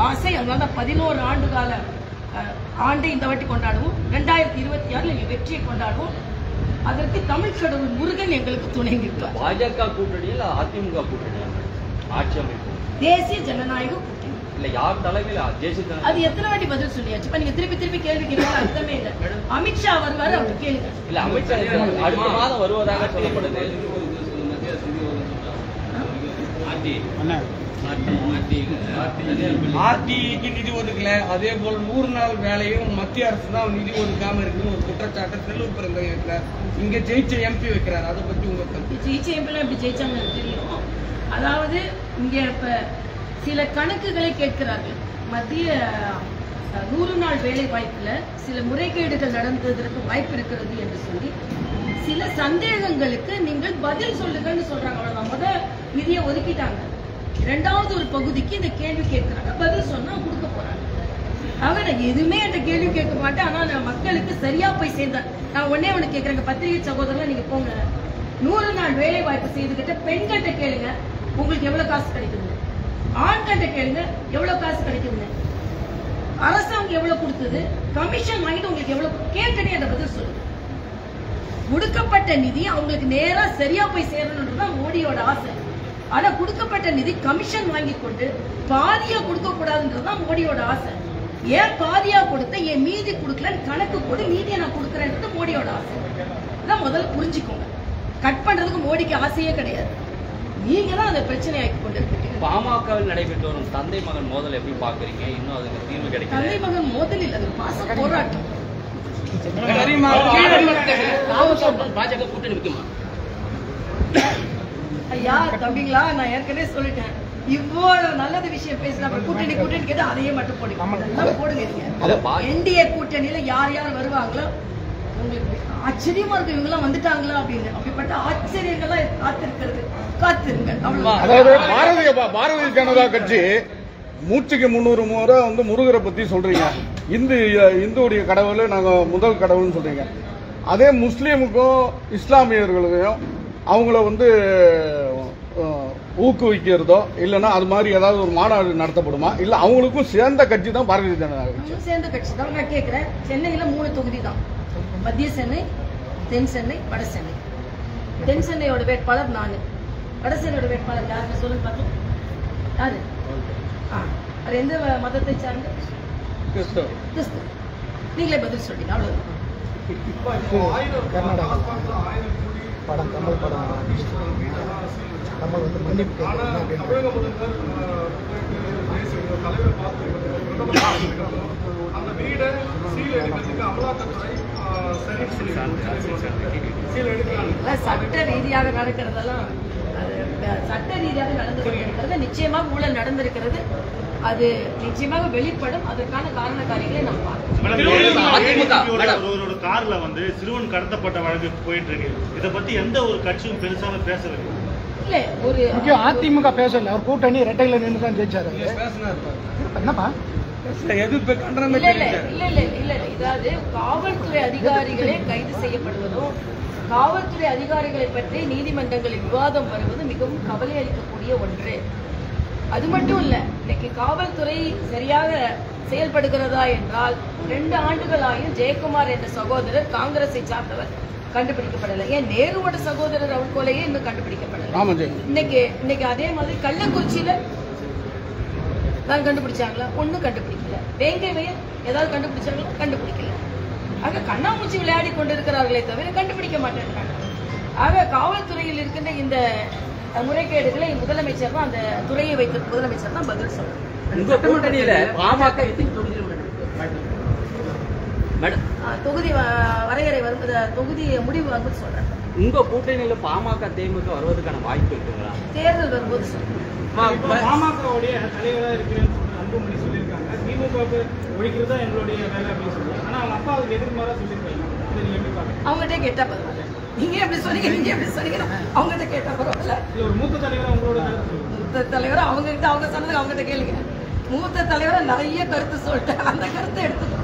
ஆசை. அதனால 11 ஆண்டு கால ஆண்டை இந்த வாட்டி கொண்டாடுவோம். 2026 வெற்றியை கொண்டாடுவோம். அதற்கு தமிழ் கடவுள் முருகன் எங்களுக்கு துணை நிற்கிறார். பாஜக கூட்டணியில் அதிமுக கூட்டணி ஆட்சி அமைப்பு தேசிய ஜனநாயக கூட்டணி இல்ல யார் தலைமையில் தேசிய அது எத்தனை வாட்டி பதில் சொல்லியாச்சு. இப்ப நீங்க திருப்பி கேள்வி கேட்க அர்த்தமே இல்லை. அமித்ஷா வருவாரு, அவர் கேளுங்க. இல்ல அமித்ஷா அடுத்த மாதம் வருவதாக சொல்லப்படுது. ஆர்டிக்கு நிதி ஒதுக்கல, அதே போல் 100 நாள் வேலையும் மத்திய அரசு தான் நிதி ஒதுக்காம இருக்குன்னு ஒரு குற்றச்சாட்டு செல்லூர் பிறந்த வைக்கிறார். இங்க ஜெயிச்ச எம்பி வைக்கிறார். அதை பத்தி உங்க கருத்து? ஜெயிச்ச எம்பிலாம் எப்படி ஜெயிச்சாங்க தெரியும். அதாவது இங்க இப்ப சில கணக்குகளை கேட்கிறார்கள். மத்திய 100 நாள் வேலை வாய்ப்புல சில முறைகேடுகள் நடந்ததற்கு வாய்ப்பு இருக்கிறது என்று சொல்லி சில சந்தேகங்களுக்கு நீங்கள் பதில் சொல்லுங்கன்னு சொல்றாங்க. அவ்வளவுதான். முதல் நிதியை ஒதுக்கிட்டாங்க. 2வது ஒரு பகுதிக்கு இந்த கேள்வி கேட்கிறாங்க. பதில் சொன்னா கொடுக்க போறாங்க. ஆக நான் எதுவுமே அந்த கேள்வி கேட்க மாட்டேன். ஆனா நான் மக்களுக்கு சரியா போய் சேர்ந்தேன். நான் ஒன்னே ஒண்ணு கேட்கிறேன். பத்திரிகை சகோதரர்கள் நீங்க போங்க, 100 நாள் வேலை வாய்ப்பு செய்துகிட்ட பெண்கிட்ட கேளுங்க உங்களுக்கு எவ்வளவு காசு கிடைக்குது, ஆண்கிட்ட கேளுங்க எவ்வளவு காசு கிடைக்குதுங்க, அரசாங்கம் எவ்வளவு கொடுத்தது, கமிஷன் வாங்கிட்டு உங்களுக்கு எவ்வளவு கேட்டனே அதை பதில் சொல்லுங்க. கொடுக்கப்பட்ட நிதி அவங்களுக்கு நேரா சரியா போய் சேரணும்ன்றதுதான் மோடியோட ஆசை. ஆனா கொடுக்கப்பட்ட நிதி கமிஷன் வாங்கி கொண்டு பாதியா கொடுக்க கூடாதுன்றதுதான் மோடியோட ஆசை. ஏன் பாதியா கொடுத்த, ஏன் மீதி கொடுக்கலன்னு கணக்கு போட்டு மீதியை நான் கொடுக்கறேன்றது மோடியோட ஆசை. இதான் முதல்ல புரிஞ்சுக்கோங்க. கட் பண்றதுக்கு மோடிக்கு ஆசையே கிடையாது. நீங்க தான் அந்த பிரச்சனையை ஆக்கி கொண்டு இருக்கீங்க. பாமகவில் நடைபெற்று வரும் தந்தை மகன் மோதல் எப்படி பாக்குறீங்க? இன்னும் அதுக்கு தீர்வு கிடைக்கும். தந்தை மகன் மோதல் இல்ல, அது பாச போராட்டம். பாஜக கூட்டணி வைக்குமா? ஐயா தம்பிங்களா, நான் ஏற்கனவே சொல்லிட்டேன். இவ்வளவு நல்லது விஷயம் பேசினா கூட்டணி கேட்டு அதையே மட்டும் போடுங்க. என்டிஏ கூட்டணியில யார் யார் வருவாங்களோ உங்களுக்கு ஆச்சரியமா இருக்கு. இவங்க எல்லாம் வந்துட்டாங்களா அப்படின்னு. அப்படிப்பட்ட ஆச்சரியங்கள்லாம் காத்திருங்க. அதாவது பாரதிய ஜனதா கட்சி மூச்சுக்கு 300 முறை முருகரை பத்தி சொல்றீங்க. இந்துடைய கடவுள் நாங்க முதல் கடவுள்னு சொல்றீங்க. அதே முஸ்லீமுக்கும் இஸ்லாமியர்களுக்கும் அவங்கள ஊக்குவிக்கிறதோ இல்லைன்னா அது மாதிரி ஏதாவது ஒரு மாநாடு நடத்தப்படுமா? இல்ல அவங்களுக்கும் சேர்ந்த கட்சி தான் பாரதிய ஜனதா கட்சி. சேர்ந்த கட்சி தான். நான் கேட்கிறேன், சென்னையில 3 தொகுதி தான். மத்திய சென்னை, தென் சென்னை, வட சென்னை. தென் சென்னையோட வேட்பாளர் நானு. வட சென்னையோட வேட்பாளர் யாருன்னு சொல்லுங்க பார்த்தோம். யாரு? அது எந்த மதத்தை சார்ந்த? கிறிஸ்தவ. நீங்களே பதில் சொல்றீங்க. அவ்வளவுதான். படம் கமல் படம் கமல் மன்னிப்பு சட்ட ரீதியாக நடக்கிறதெல்லாம் சட்ட ரீதியாக நடந்திருக்கிறது. நிச்சயமாக ஊழல் நடந்திருக்கிறது. அது நிச்சயமாக வெளிப்படும். அதற்கான காரண காரியங்களை நம்ம ஒரு கார்ல சிறுவன் கடத்தப்பட்ட வழக்கு போயிட்டு இருக்கு. இதை பத்தி எந்த ஒரு கட்சியும் பெருசாக பேசவில்லை. இல்ல ஒரு அதிமுக பேசல. அவர் கூட்டணி ரெட்டையில நின்று தான் ஜெயிச்சாரு. என்னப்பா இதாவது காவல்துறை அதிகாரிகளே கைது செய்யப்படுவதும் காவல்துறை அதிகாரிகளை பற்றி நீதிமன்றங்களில் விவாதம் வருவது மிகவும் கவலை அளிக்கக்கூடிய ஒன்று. அது மட்டும் இல்ல, இன்னைக்கு காவல்துறை சரியாக செயல்படுகிறதா என்றால் 2 ஆண்டுகளாயும் ஜெயக்குமார் என்ற சகோதரர் காங்கிரஸை சார்ந்தவர் கண்டுபிடிக்கப்படலை. ஏன் நேருவோட சகோதரர் அவர் கொலையே இன்னும் கண்டுபிடிக்கப்படலை. இன்னைக்கு அதே மாதிரி கள்ளக்குறிச்சியில தான் கண்டுபிடிச்சாங்களா? ஒன்னும் கண்டுபிடிக்கல. வேங்கைவையை ஏதாவது கண்டுபிடிச்சாங்களா? கண்டுபிடிக்கல. ஆக கண்ணாமூச்சி விளையாடி கொண்டிருக்கிறார்களே தவிர கண்டுபிடிக்க மாட்டேங்கிறாங்க. ஆக காவல்துறையில் இருக்கின்ற இந்த முறைகேடுகளை முதலமைச்சர் தான், அந்த துறையை வைத்த முதலமைச்சர் தான் பதில் சொல்றாங்க. தொகுதி வரையறை வரும், தொகுதி முடிவு வந்து சொல்றேன். உங்க கூட்டணியில பாமக தேமுக வருவதற்கான வாய்ப்பு இருக்குங்களா? தேர்தல் வரும்போது சொல்றேன். பாமகவுடைய தலைவராக இருக்கிறேன்னு அன்புமணி சொல்லியிருக்காங்க. திமுக ஒழிக்கிறதா எங்களுடைய வேலை அப்படின்னு சொல்றாங்க. ஆனா அவங்க அப்பா அதுக்கு எதிர்மாறா சொல்லியிருக்காங்க. அவங்ககிட்ட கேட்டா பரவாயில்ல. நீங்க எப்படி சொன்னீங்க, நீங்க எப்படி சொன்னீங்க, அவங்ககிட்ட கேட்டா பரவாயில்ல. ஒரு மூத்த தலைவர் அவங்களோட மூத்த தலைவர் அவங்க கிட்ட அவங்க சொன்னது அவங்ககிட்ட கேளுங்க. மூத்த தலைவரை நிறைய கருத்து சொல்லிட்டு அந்த கருத்தை எடுத்து